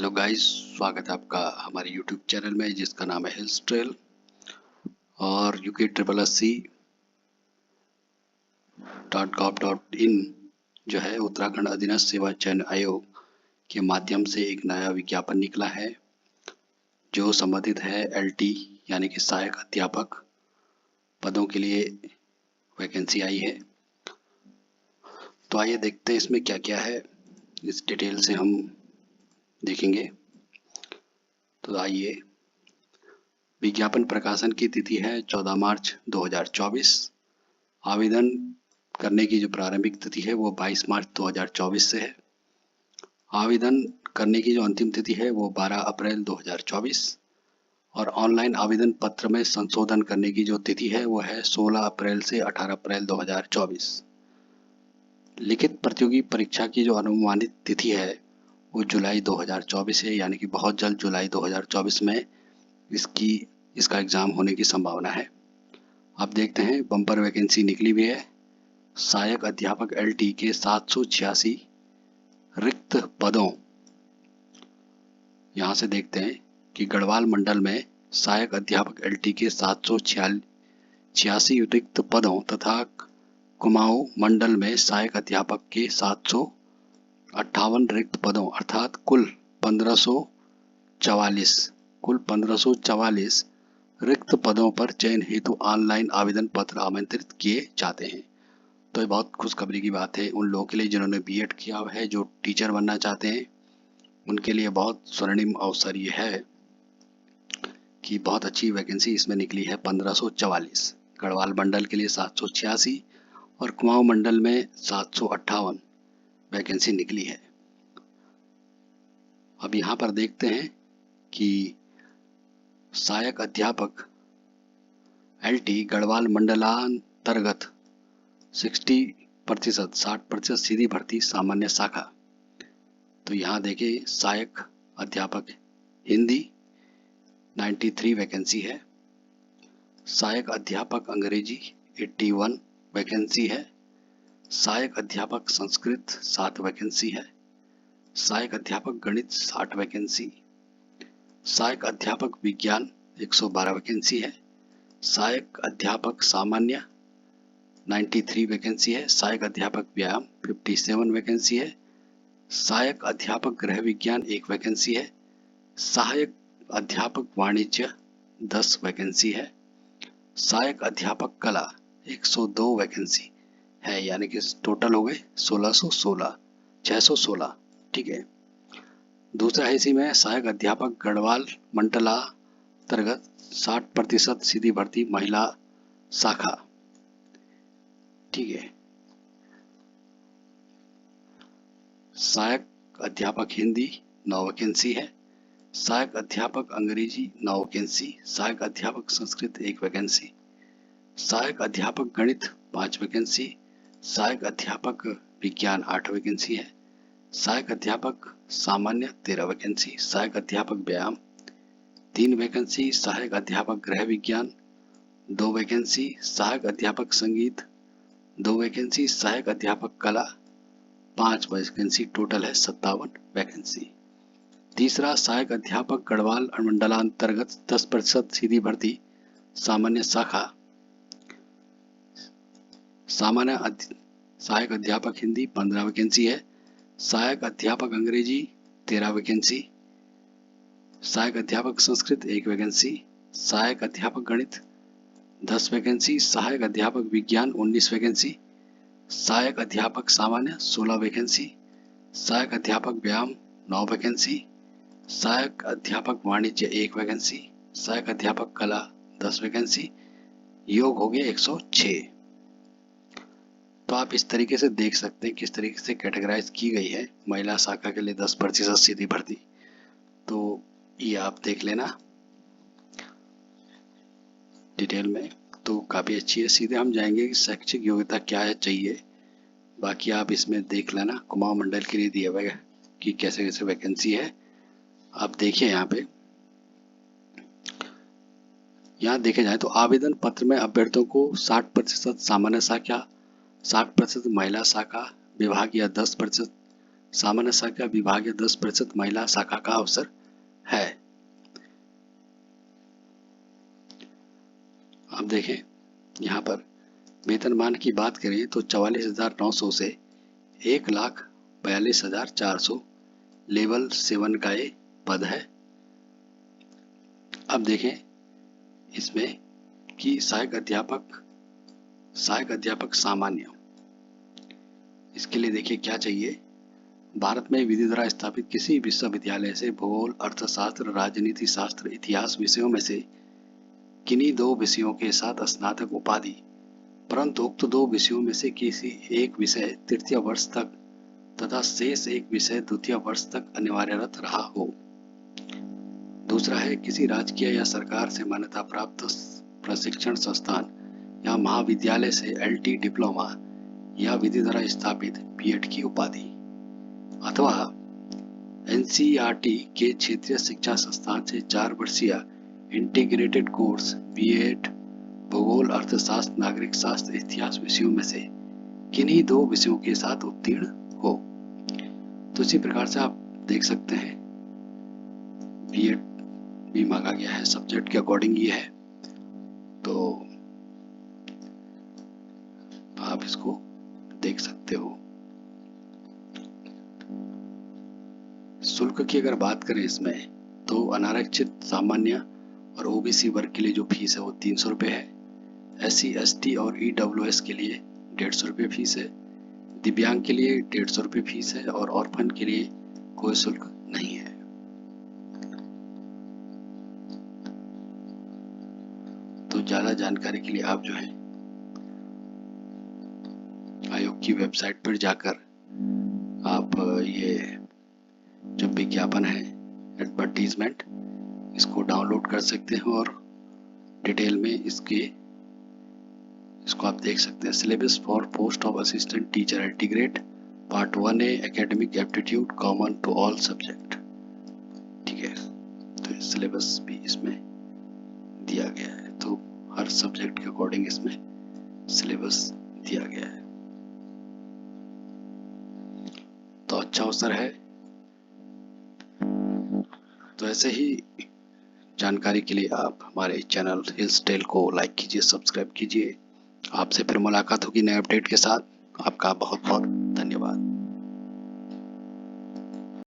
Hello guys, स्वागत है आपका हमारे यूट्यूब चैनल में जिसका नाम है हिल्स ट्रेल। और UKSSC.gov.in जो है उत्तराखंड अधीनस्थ सेवा चयन आयोग के माध्यम से एक नया विज्ञापन निकला है जो संबंधित है LT यानी कि सहायक अध्यापक पदों के लिए वैकेंसी आई है। तो आइए देखते हैं इसमें क्या क्या है, इस डिटेल से हम देखेंगे। तो आइए, विज्ञापन प्रकाशन की तिथि है 14 मार्च 2024। आवेदन करने की जो प्रारंभिक तिथि है वो 22 मार्च 2024 से है। आवेदन करने की जो अंतिम तिथि है वो 12 अप्रैल 2024 और ऑनलाइन आवेदन पत्र में संशोधन करने की जो तिथि है वो है 16 अप्रैल से 18 अप्रैल 2024। लिखित प्रतियोगी परीक्षा की जो अनुमानित तिथि है वो जुलाई 2024 है, यानी कि बहुत जल्द जुलाई 2024 में इसका एग्ज़ाम होने की संभावना है। अब देखते हैं, बम्पर वैकेंसी निकली भी है। सहायक अध्यापक LT के 786 रिक्त पदों, यहाँ से देखते हैं कि गढ़वाल मंडल में सहायक अध्यापक LT के 786 रिक्त पदों तथा कुमाऊं मंडल में सहायक अध्यापक के 758 रिक्त पदों अर्थात कुल 1544 रिक्त पदों पर चयन हेतु ऑनलाइन आवेदन पत्र आमंत्रित किए जाते हैं। तो ये बहुत खुशखबरी की बात है उन लोगों के लिए जिन्होंने B.Ed किया हुआ है, जो टीचर बनना चाहते हैं, उनके लिए बहुत स्वर्णिम अवसर ये है कि बहुत अच्छी वैकेंसी इसमें निकली है। 1544 गढ़वाल मंडल के लिए 786 और कुमाऊं मंडल में 758 वैकेंसी निकली है। अब यहाँ पर देखते हैं कि सहायक अध्यापक LT गढ़वाल मंडलांतर्गत 60% सीधी भर्ती सामान्य शाखा। तो यहाँ देखिए, सहायक अध्यापक हिंदी 93 वैकेंसी है, सहायक अध्यापक अंग्रेजी 81 वैकेंसी है, सहायक अध्यापक संस्कृत 7 वैकेंसी है, सहायक अध्यापक गणित 60 वैकेंसी, सहायक अध्यापक विज्ञान 112 वैकेंसी है, सहायक अध्यापक सामान्य 93 वैकेंसी है, सहायक अध्यापक व्यायाम 57 वैकेंसी है, सहायक अध्यापक गृह विज्ञान 1 वैकेंसी है, सहायक अध्यापक वाणिज्य 10 वैकेंसी है, सहायक अध्यापक कला 102 वैकेंसी है, यानी कि टोटल हो गए 616। ठीक है। दूसरा है इसी में सहायक अध्यापक गढ़वाल मंडलांतर्गत 60% सीधी भर्ती महिला शाखा। ठीक है। सहायक अध्यापक हिंदी 9 वैकेंसी है, सहायक अध्यापक अंग्रेजी 9 वैकेंसी, सहायक अध्यापक संस्कृत 1 वैकेंसी, सहायक अध्यापक गणित 5 वैकेंसी, सहायक अध्यापक विज्ञान 8 वैकेंसी है, सहायक अध्यापक सामान्य 13 वैकेंसी, सहायक अध्यापक व्यायाम 3 वैकेंसी, सहायक अध्यापक गृह विज्ञान 2 वैकेंसी, सहायक अध्यापक संगीत 2 वैकेंसी, सहायक अध्यापक कला 5 वैकेंसी, टोटल है 57 वैकेंसी। तीसरा, सहायक अध्यापक गढ़वाल मंडलांतर्गत 10% सीधी भर्ती सामान्य शाखा। सहायक अध्यापक हिंदी 15 वैकेंसी है, सहायक अध्यापक अंग्रेजी 13 वैकेंसी, सहायक अध्यापक संस्कृत 1 वैकेंसी, सहायक अध्यापक गणित 10 वैकेंसी, सहायक अध्यापक विज्ञान 19 वैकेंसी, सहायक अध्यापक सामान्य 16 वैकेंसी, सहायक अध्यापक व्यायाम 9 वैकेंसी, सहायक अध्यापक वाणिज्य 1 वैकेंसी, सहायक अध्यापक कला 10 वैकेंसी, योग हो गया 106। तो आप इस तरीके से देख सकते हैं किस तरीके से कैटेगराइज की गई है महिला शाखा के लिए 10% सीधी भर्ती। तो ये आप देख लेना डिटेल में, तो काफ़ी अच्छी है। सीधे हम जाएंगे कि शैक्षिक योग्यता क्या है चाहिए, बाकी आप इसमें देख लेना। कुमाऊं मंडल के लिए दिया हुआ है कि कैसे कैसे वैकेंसी है। आप देखिए यहाँ देखे जाए तो आवेदन पत्र में अभ्यर्थियों को 60% सामान्य शाखा, 60% महिला शाखा विभाग या 10% सामान्य शाखा विभाग या 10% महिला शाखा का अवसर है। अब देखें यहाँ पर वेतनमान की बात करें तो 44,900 से 1,42,400 लेवल 7 का ये पद है। अब देखें इसमें कि सहायक अध्यापक सामान्य, इसके लिए देखिए क्या चाहिए। भारत में विधि द्वारा स्थापित किसी विश्वविद्यालय से भूगोल, अर्थशास्त्र, राजनीति शास्त्र, इतिहास विषयों में से किन्हीं 2 विषयों के साथ स्नातक उपाधि, परंतु उक्त 2 विषयों में से किसी एक विषय तृतीय वर्ष तक तथा शेष एक विषय द्वितीय वर्ष तक अनिवार्यरत रहा हो। दूसरा है किसी राजकीय या सरकार से मान्यता प्राप्त प्रशिक्षण संस्थान या महाविद्यालय से LT डिप्लोमा या विधि द्वारा स्थापित B.Ed की उपाधि, अथवा NCERT के क्षेत्रीय शिक्षा संस्थान से 4 वर्षीय इंटीग्रेटेड कोर्स B.Ed भूगोल, अर्थशास्त्र, नागरिक शास्त्र, इतिहास विषयों में से किन्हीं 2 विषयों के साथ उत्तीर्ण हो। तो इसी प्रकार से आप देख सकते हैं B.Ed भी मांगा गया है, सब्जेक्ट के अकॉर्डिंग ये है, तो आप इसको देख सकते हो। शुल्क की अगर बात करें इसमें तो अनारक्षित, सामान्य और OBC वर्ग के लिए जो फीस है वो 300 रुपये है। SC, ST और EWS के लिए 150 रुपये फीस है। दिव्यांग के लिए 150 रुपये फीस है और ऑर्फन के लिए कोई शुल्क नहीं है। तो ज्यादा जानकारी के लिए आप जो है आयोग की वेबसाइट पर जाकर आप ये जो विज्ञापन है, एडवर्टीजमेंट, इसको डाउनलोड कर सकते हैं और डिटेल में इसको आप देख सकते हैं। Syllabus for post of assistant teacher integrate part 1A academic aptitude common to all subject, ठीक है। तो सिलेबस भी इसमें दिया गया है, तो हर सब्जेक्ट के अकॉर्डिंग इसमें सिलेबस दिया गया है। तो अच्छा अवसर है। तो ऐसे ही जानकारी के लिए आप हमारे चैनल हिल्स टेल को लाइक कीजिए, सब्सक्राइब कीजिए। आपसे फिर मुलाकात होगी नए अपडेट के साथ। आपका बहुत बहुत धन्यवाद।